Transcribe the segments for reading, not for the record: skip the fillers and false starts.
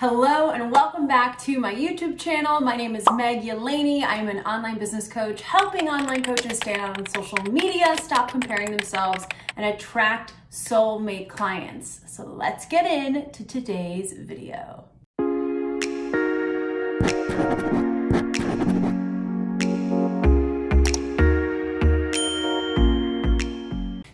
Hello and welcome back to my YouTube channel. My name is Meg Yelani. I'm an online business coach helping online coaches stand out on social media, stop comparing themselves, and attract soulmate clients. So let's get into today's video.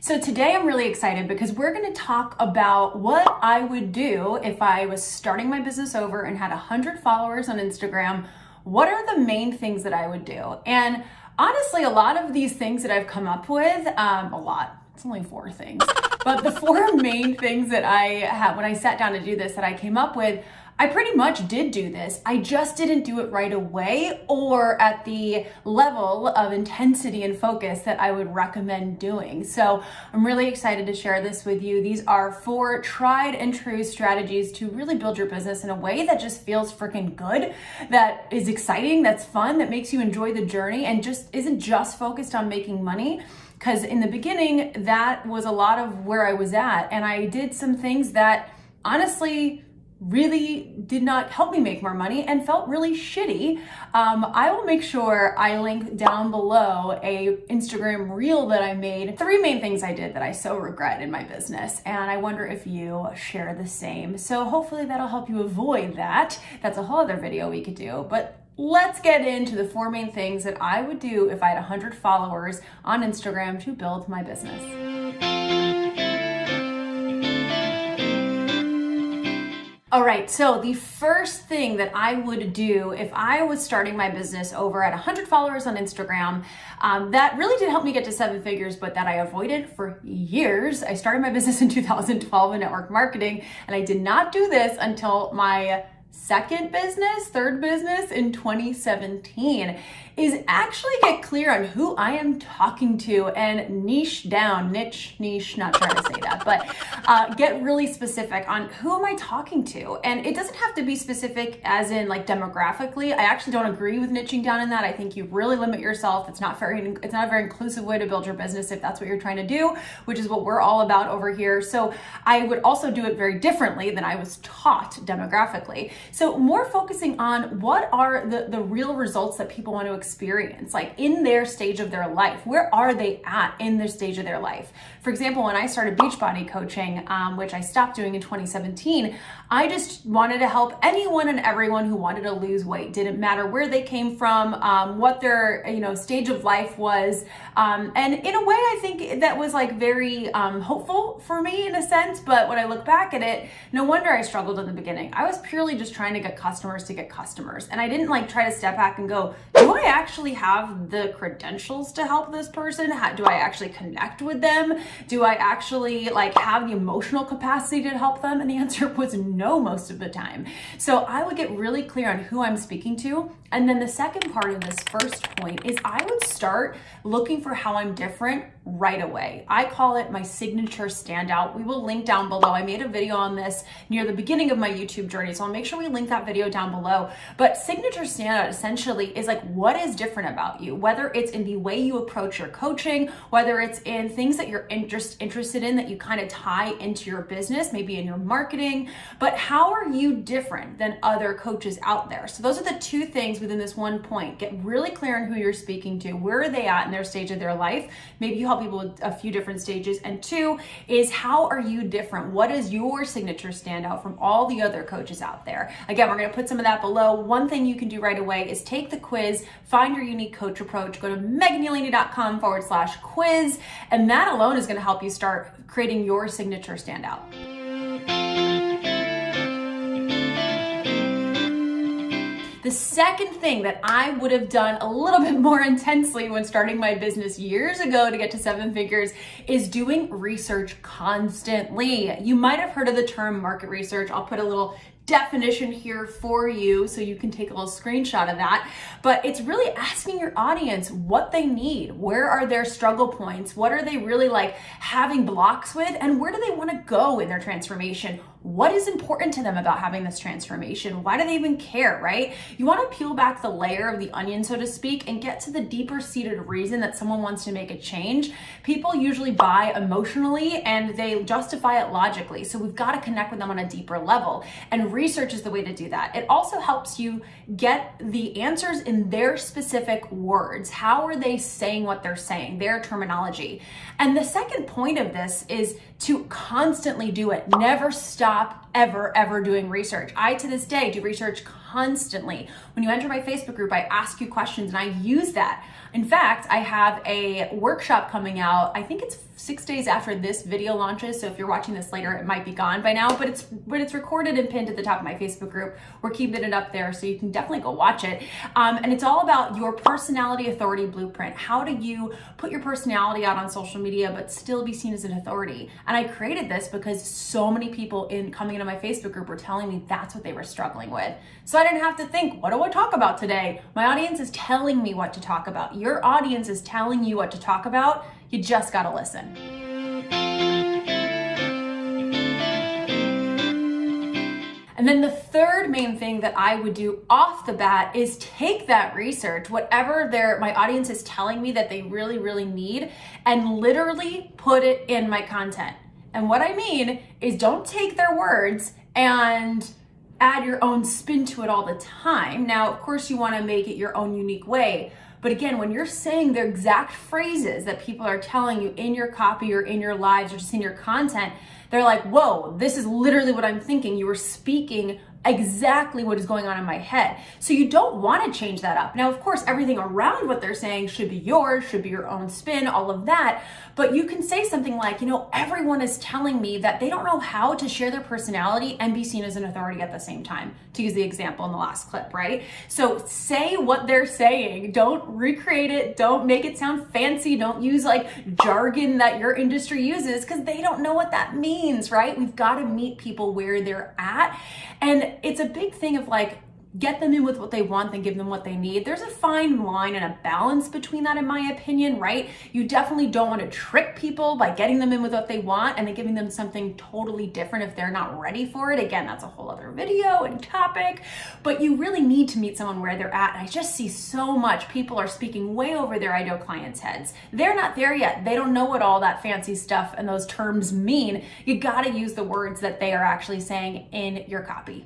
So today I'm really excited because we're going to talk about what I would do if I was starting my business over and had 100 followers on Instagram. What are the main things that I would do? And honestly, a lot of these things that I've come up with, it's only 4 things, but the 4 main things that I had when I sat down to do this that I came up with, I pretty much did do this. I just didn't do it right away or at the level of intensity and focus that I would recommend doing. So I'm really excited to share this with you. These are 4 tried and true strategies to really build your business in a way that just feels freaking good, that is exciting, that's fun, that makes you enjoy the journey and just isn't just focused on making money. Because in the beginning, that was a lot of where I was at. And I did some things that honestly really did not help me make more money and felt really shitty. I will make sure I link down below a Instagram reel that I made. 3 main things I did that I so regret in my business. And I wonder if you share the same. So hopefully that'll help you avoid that. That's a whole other video we could do. But let's get into the 4 main things that I would do if I had 100 followers on Instagram to build my business. All right, so the first thing that I would do if I was starting my business over at 100 followers on Instagram, that really did help me get to 7 figures, but that I avoided for years. I started my business in 2012 in network marketing, and I did not do this until my third business in 2017, is actually get clear on who I am talking to and niche, not trying to say that, but get really specific on who am I talking to. And it doesn't have to be specific as in like demographically. I actually don't agree with niching down in that. I think you really limit yourself. It's not a very inclusive way to build your business if that's what you're trying to do, which is what we're all about over here. So I would also do it very differently than I was taught demographically. So more focusing on what are the real results that people want to experience, like in their stage of their life. Where are they at in their stage of their life? For example, when I started Beachbody coaching, which I stopped doing in 2017, I just wanted to help anyone and everyone who wanted to lose weight. Didn't matter where they came from, what their stage of life was. And in a way, I think that was like very hopeful for me in a sense. But when I look back at it, no wonder I struggled in the beginning. I was purely just trying to get customers to get customers. And I didn't like try to step back and go, do I actually have the credentials to help this person? Do I actually connect with them? Do I actually like have the emotional capacity to help them? And the answer was no most of the time. So I would get really clear on who I'm speaking to. And then the second part of this first point is I would start looking for how I'm different right away. I call it my signature standout. We will link down below. I made a video on this near the beginning of my YouTube journey, so I'll make sure we link that video down below. But signature standout essentially is like what is different about you, whether it's in the way you approach your coaching, whether it's in things that you're interested in that you kind of tie into your business, maybe in your marketing, but how are you different than other coaches out there? So those are the 2 things within this one point. Get really clear on who you're speaking to. Where are they at in their stage of their life? Maybe you help people with a few different stages. And 2 is how are you different? What is your signature standout from all the other coaches out there? Again, we're going to put some of that below. One thing you can do right away is take the quiz, find your unique coach approach, go to meganylani.com/quiz, and that alone is going to help you start creating your signature standout. The second thing that I would have done a little bit more intensely when starting my business years ago to get to 7 figures is doing research constantly. You might have heard of the term market research. I'll put a little definition here for you so you can take a little screenshot of that. But it's really asking your audience what they need. Where are their struggle points? What are they really like having blocks with? And where do they want to go in their transformation? what is important to them about having this transformation? Why do they even care, right? You want to peel back the layer of the onion, so to speak, and get to the deeper seated reason that someone wants to make a change. People usually buy emotionally and they justify it logically. So we've got to connect with them on a deeper level. And research is the way to do that. It also helps you get the answers in their specific words. How are they saying what they're saying, their terminology? And the second point of this is to constantly do it. Never stop ever doing research. I, to this day, do research constantly. When you enter my Facebook group, I ask you questions and I use that. In fact, I have a workshop coming out. I think it's 6 days after this video launches. So if you're watching this later, it might be gone by now, but it's recorded and pinned at the top of my Facebook group. We're keeping it up there, so you can definitely go watch it. And it's all about your personality authority blueprint. How do you put your personality out on social media, but still be seen as an authority? And I created this because so many people coming into my Facebook group were telling me that's what they were struggling with. So I didn't have to think, what do I talk about today? My audience is telling me what to talk about. Your audience is telling you what to talk about. You just gotta listen. And then the third main thing that I would do off the bat is take that research, whatever my audience is telling me that they really need, and literally put it in my content. And what I mean is, don't take their words and add your own spin to it all the time. Now, of course, you want to make it your own unique way. But again, when you're saying the exact phrases that people are telling you in your copy or in your lives or just in your content, they're like, whoa, this is literally what I'm thinking. You were speaking exactly what is going on in my head. So you don't want to change that up. Now, of course, everything around what they're saying should be yours, should be your own spin, all of that. But you can say something like, everyone is telling me that they don't know how to share their personality and be seen as an authority at the same time, to use the example in the last clip, right? So say what they're saying. Don't recreate it. Don't make it sound fancy. Don't use jargon that your industry uses, because they don't know what that means, right? We've got to meet people where they're at. And it's a big thing of get them in with what they want, then give them what they need. There's a fine line and a balance between that, in my opinion, right? You definitely don't want to trick people by getting them in with what they want and then giving them something totally different if they're not ready for it. Again, that's a whole other video and topic, but you really need to meet someone where they're at. And I just see so much people are speaking way over their ideal clients' heads. They're not there yet. They don't know what all that fancy stuff and those terms mean. You got to use the words that they are actually saying in your copy.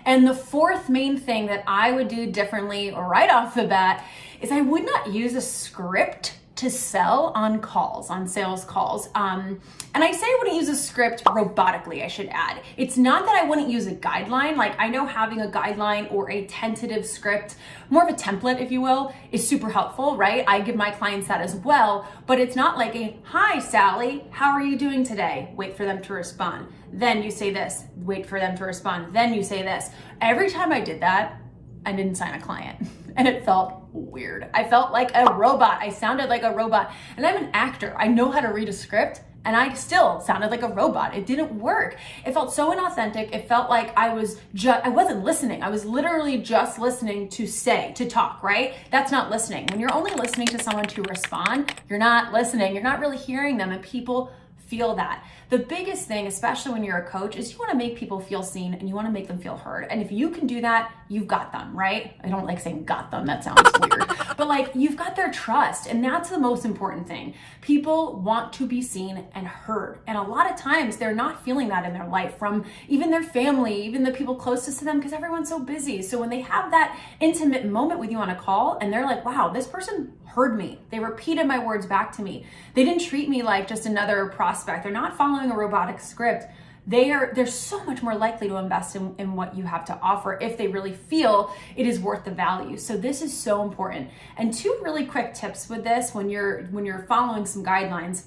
And the fourth main thing that I would do differently right off the bat is I would not use a script to sell on calls, on sales calls. And I say I wouldn't use a script robotically, I should add. It's not that I wouldn't use a guideline. I know having a guideline or a tentative script, more of a template, if you will, is super helpful, right? I give my clients that as well, but it's not like hi, Sally, how are you doing today? Wait for them to respond. Then you say this, wait for them to respond. Then you say this. Every time I did that, I didn't sign a client. And it felt weird. I felt like a robot. I sounded like a robot. And I'm an actor. I know how to read a script, and I still sounded like a robot. It didn't work. It felt so inauthentic. It felt like I wasn't listening. I was literally just listening to talk, right? That's not listening. When you're only listening to someone to respond, you're not listening. You're not really hearing them, and people feel that. The biggest thing, especially when you're a coach, is you want to make people feel seen and you want to make them feel heard. And if you can do that, you've got them, right? I don't like saying got them. That sounds weird. But you've got their trust, and that's the most important thing. People want to be seen and heard. And a lot of times they're not feeling that in their life from even their family, even the people closest to them, because everyone's so busy. So when they have that intimate moment with you on a call and they're like, wow, this person heard me. They repeated my words back to me. They didn't treat me like just another prospect. They're not following a robotic script. They're so much more likely to invest in what you have to offer if they really feel it is worth the value. So this is so important. And two really quick tips with this when you're following some guidelines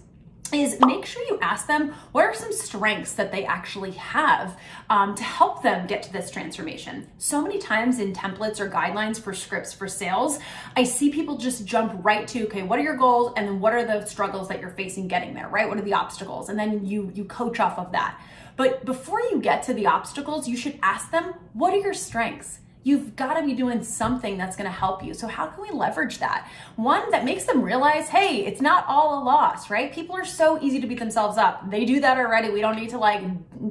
is make sure you ask them what are some strengths that they actually have to help them get to this transformation. So many times in templates or guidelines for scripts for sales, I see people just jump right to, okay, what are your goals? And then what are the struggles that you're facing getting there, right? What are the obstacles? And then you coach off of that. But before you get to the obstacles, you should ask them, what are your strengths? You've got to be doing something that's going to help you. So how can we leverage that? One, that makes them realize, hey, it's not all a loss, right? People are so easy to beat themselves up. They do that already. We don't need to like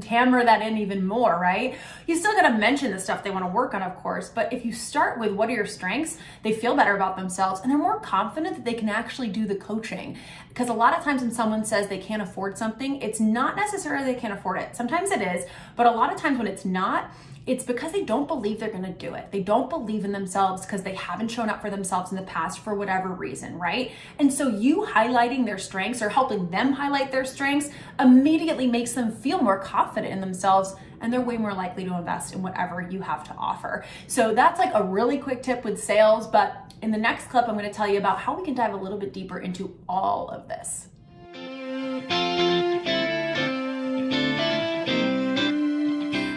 hammer that in even more, right? You still got to mention the stuff they want to work on, of course, but if you start with what are your strengths, they feel better about themselves and they're more confident that they can actually do the coaching. Because a lot of times when someone says they can't afford something, it's not necessarily they can't afford it. Sometimes it is, but a lot of times when it's not, it's because they don't believe they're going to do it. They don't believe in themselves because they haven't shown up for themselves in the past for whatever reason, right? And so you highlighting their strengths or helping them highlight their strengths immediately makes them feel more confident in themselves, and they're way more likely to invest in whatever you have to offer. So that's like a really quick tip with sales, but in the next clip, I'm going to tell you about how we can dive a little bit deeper into all of this.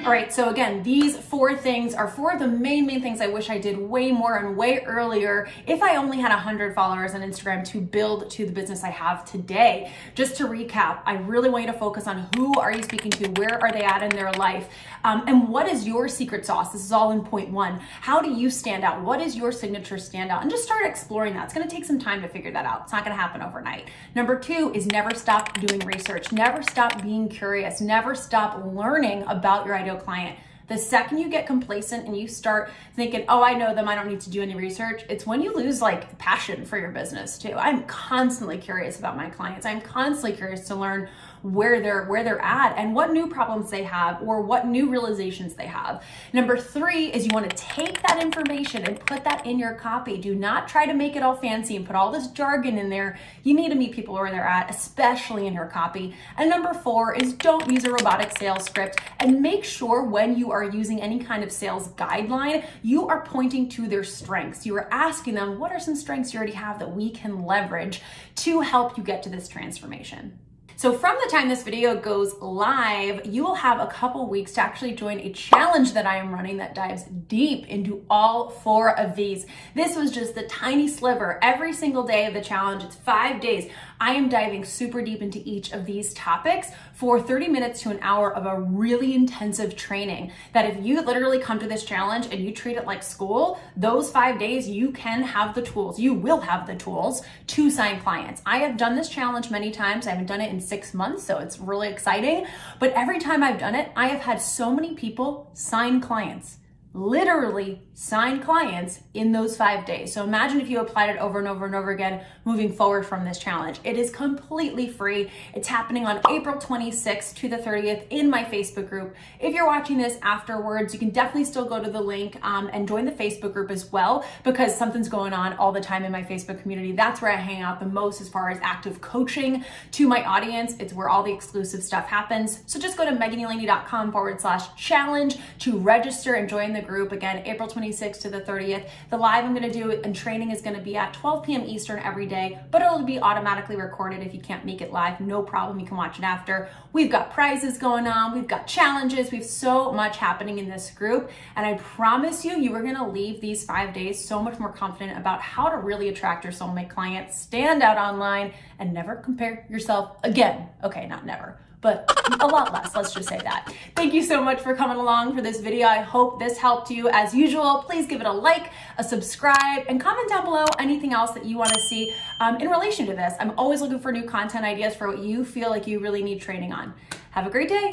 All right, so again, these 4 things are 4 of the main things I wish I did way more and way earlier if I only had 100 followers on Instagram to build to the business I have today. Just to recap, I really want you to focus on who are you speaking to, where are they at in their life, and what is your secret sauce? This is all in point 1. How do you stand out? What is your signature standout? And just start exploring that. It's gonna take some time to figure that out. It's not gonna happen overnight. Number 2 is never stop doing research. Never stop being curious. Never stop learning about your ideal client. The second you get complacent and you start thinking, oh, I know them, I don't need to do any research, it's when you lose like passion for your business too. I'm constantly curious about my clients. I'm constantly curious to learn where they're at and what new problems they have or what new realizations they have. Number 3 is you want to take that information and put that in your copy. Do not try to make it all fancy and put all this jargon in there. You need to meet people where they're at, especially in your copy. And number 4 is don't use a robotic sales script, and make sure when you are using any kind of sales guideline, you are pointing to their strengths. You are asking them, what are some strengths you already have that we can leverage to help you get to this transformation? So from the time this video goes live, you will have a couple weeks to actually join a challenge that I am running that dives deep into all 4 of these. This was just the tiny sliver. Every single day of the challenge, it's 5 days. I am diving super deep into each of these topics for 30 minutes to an hour of a really intensive training that if you literally come to this challenge and you treat it like school, those 5 days you can have the tools, you will have the tools to sign clients. I have done this challenge many times. I haven't done it in 6 months, so it's really exciting. But every time I've done it, I have had so many people sign clients. Literally sign clients in those 5 days. So imagine if you applied it over and over and over again moving forward from this challenge. It is completely free. It's happening on April 26th to the 30th in my Facebook group. If you're watching this afterwards, you can definitely still go to the link and join the Facebook group as well, because something's going on all the time in my Facebook community. That's where I hang out the most as far as active coaching to my audience. It's where all the exclusive stuff happens. So just go to megandelaney.com/challenge to register and join the group. Again, April 26th to the 30th. The live I'm going to do and training is going to be at 12 p.m. Eastern every day, but it'll be automatically recorded if you can't make it live. No problem. You can watch it after. We've got prizes going on. We've got challenges. We have so much happening in this group. And I promise you, you are going to leave these 5 days so much more confident about how to really attract your soulmate clients, stand out online, and never compare yourself again. Okay, not never, but a lot less, let's just say that. Thank you so much for coming along for this video. I hope this helped you. As usual, please give it a like, a subscribe, and comment down below anything else that you want to see in relation to this. I'm always looking for new content ideas for what you feel like you really need training on. Have a great day.